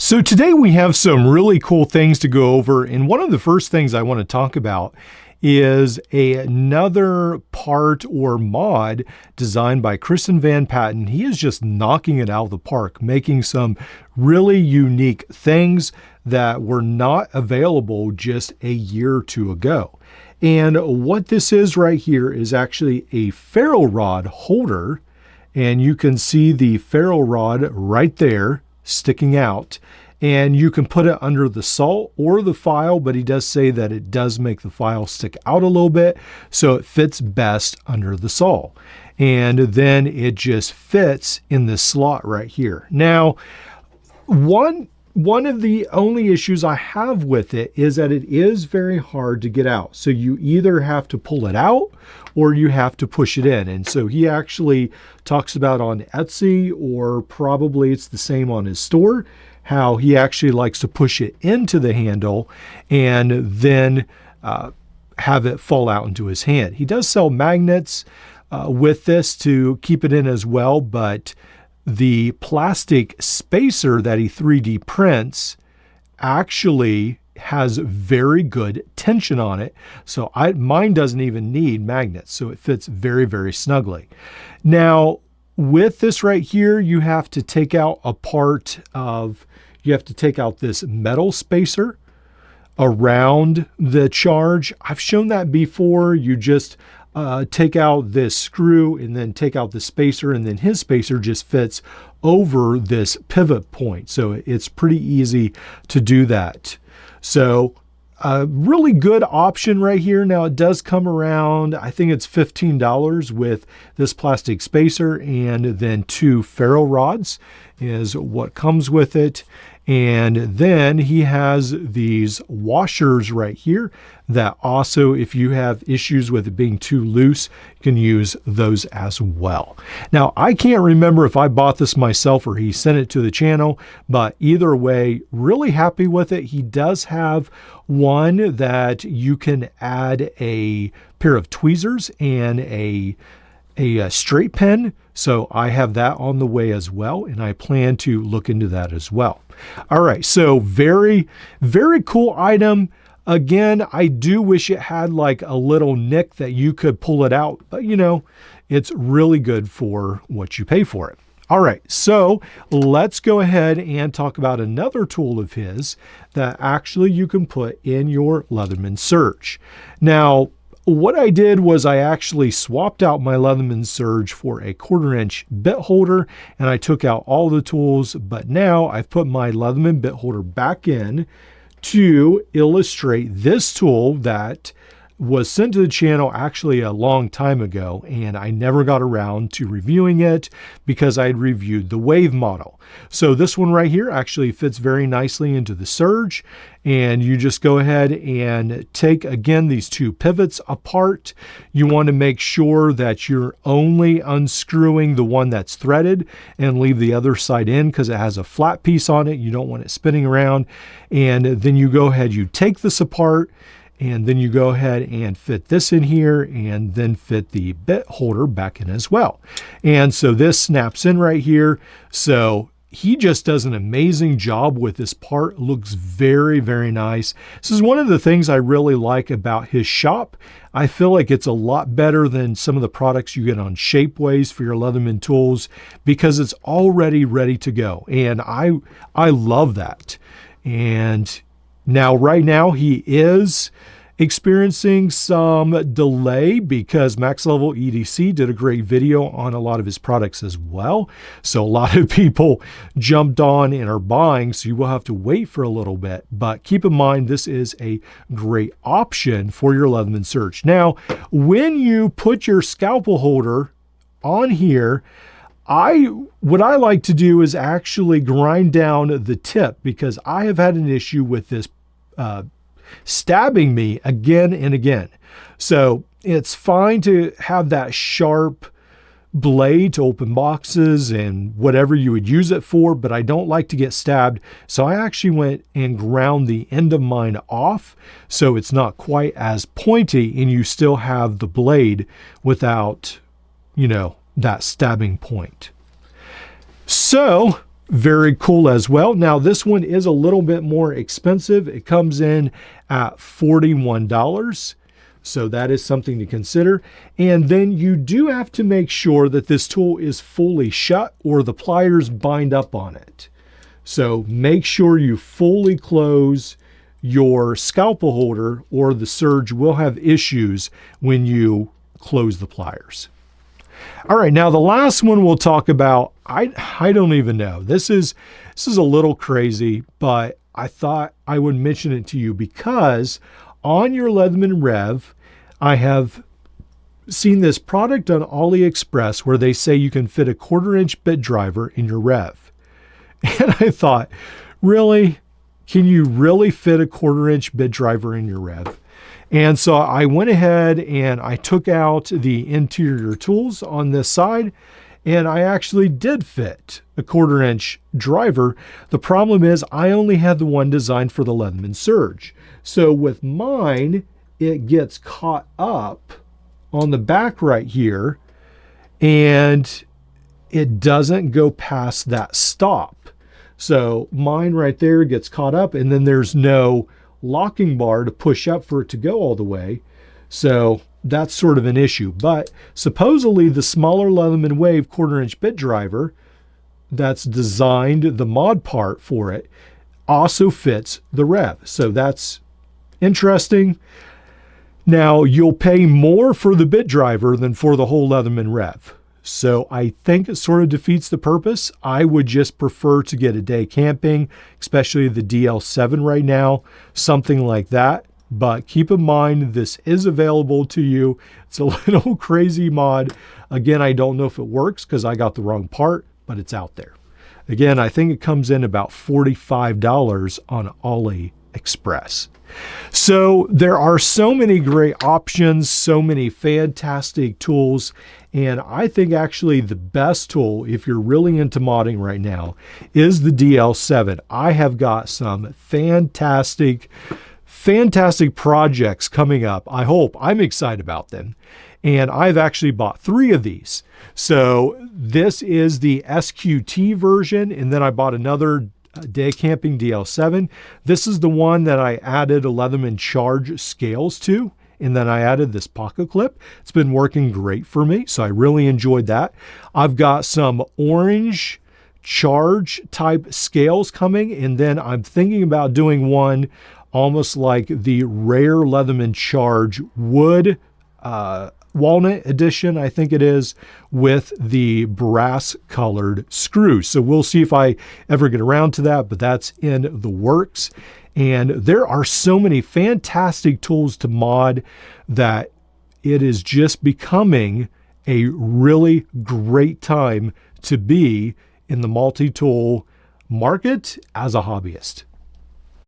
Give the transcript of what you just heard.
So today we have some really cool things to go over, and one of the first things I want to talk about is another part or mod designed by Kristen Van Patten. He is just knocking it out of the park, making some really unique things that were not available just a year or two ago. And what this is right here is actually a ferro rod holder, and you can see the ferro rod right there sticking out, and you can put it under the salt or the file, but he does say that it does make the file stick out a little bit, so it fits best under the salt. And then it just fits in this slot right here. Now, one of the only issues I have with it is that it is very hard to get out. So you either have to pull it out or you have to push it in. And so he actually talks about on Etsy, or probably it's the same on his store, how he actually likes to push it into the handle and then have it fall out into his hand. He does sell magnets with this to keep it in as well, but the plastic spacer that he 3D prints actually has very good tension on it. So mine doesn't even need magnets, so it fits very, very snugly. Now, with this right here, you have to take out this metal spacer around the charge. I've shown that before. You just take out this screw and then take out the spacer, and then his spacer just fits over this pivot point. So it's pretty easy to do that. So a really good option right here. Now it does come around, I think it's $15 with this plastic spacer, and then 2 ferro rods is what comes with it. And then he has these washers right here that also, if you have issues with it being too loose, you can use those as well. Now, I can't remember if I bought this myself or he sent it to the channel, but either way, really happy with it. He does have one that you can add a pair of tweezers and a straight pen. So I have that on the way as well, and I plan to look into that as well. All right, so very, very cool item. Again, I do wish it had like a little nick that you could pull it out, but you know, it's really good for what you pay for it. All right, so let's go ahead and talk about another tool of his that actually you can put in your Leatherman Surge. Now, what I did was I actually swapped out my Leatherman Surge for a 1/4-inch bit holder, and I took out all the tools, but now I've put my Leatherman bit holder back in to illustrate this tool that was sent to the channel actually a long time ago, and I never got around to reviewing it because I had reviewed the Wave model. So this one right here actually fits very nicely into the Surge, and you just go ahead and take, again, these 2 pivots apart. You want to make sure that you're only unscrewing the one that's threaded and leave the other side in because it has a flat piece on it. You don't want it spinning around. And then you go ahead, you take this apart, and then you go ahead and fit this in here and then fit the bit holder back in as well. And so this snaps in right here. So he just does an amazing job with this part. It looks very, very nice. This is one of the things I really like about his shop. I feel like it's a lot better than some of the products you get on Shapeways for your Leatherman tools because it's already ready to go. And I love that. And now, right now, he is experiencing some delay because Max Level EDC did a great video on a lot of his products as well. So a lot of people jumped on and are buying, so you will have to wait for a little bit. But keep in mind, this is a great option for your Leatherman Surge. Now, when you put your scalpel holder on here, what I like to do is actually grind down the tip because I have had an issue with this stabbing me again and again. So it's fine to have that sharp blade to open boxes and whatever you would use it for, but I don't like to get stabbed. So I actually went and ground the end of mine off so it's not quite as pointy and you still have the blade without, you know, that stabbing point. So Very cool as well. Now, this one is a little bit more expensive. It comes in at $41. So that is something to consider. And then you do have to make sure that this tool is fully shut or the pliers bind up on it. So make sure you fully close your scalpel holder or the surge will have issues when you close the pliers. All right, now the last one we'll talk about, I don't even know. This is a little crazy, but I thought I would mention it to you because on your Leatherman Rev, I have seen this product on AliExpress where they say you can fit a 1/4-inch bit driver in your Rev. And I thought, really? Can you really fit a 1/4-inch bit driver in your Rev? And so I went ahead and I took out the interior tools on this side, and I actually did fit a 1/4-inch driver. The problem is I only had the one designed for the Leatherman Surge. So with mine, it gets caught up on the back right here, and it doesn't go past that stop. So mine right there gets caught up, and then there's no locking bar to push up for it to go all the way. So that's sort of an issue. But supposedly the smaller Leatherman Wave 1/4-inch bit driver that's designed, the mod part for it, also fits the Rev. So that's interesting. Now you'll pay more for the bit driver than for the whole Leatherman Rev. So I think it sort of defeats the purpose. I would just prefer to get a day camping, especially the DL7 right now, something like that. But keep in mind, this is available to you. It's a little crazy mod. Again, I don't know if it works because I got the wrong part, but it's out there. Again, I think it comes in about $45 on AliExpress. So there are so many great options, so many fantastic tools, and I think actually the best tool, if you're really into modding right now, is the DL7. I have got some fantastic projects coming up. I hope. I'm excited about them. And I've actually bought 3 of these. So this is the SQT version, and then I bought another day camping DL7. This is the one that I added a Leatherman charge scales to, and then I added this pocket clip. It's been working great for me, so I really enjoyed that. I've got some orange charge type scales coming, and then I'm thinking about doing one almost like the rare Leatherman charge wood walnut edition, I think it is, with the brass colored screws. So we'll see if I ever get around to that, but that's in the works. And there are so many fantastic tools to mod that it is just becoming a really great time to be in the multi-tool market as a hobbyist.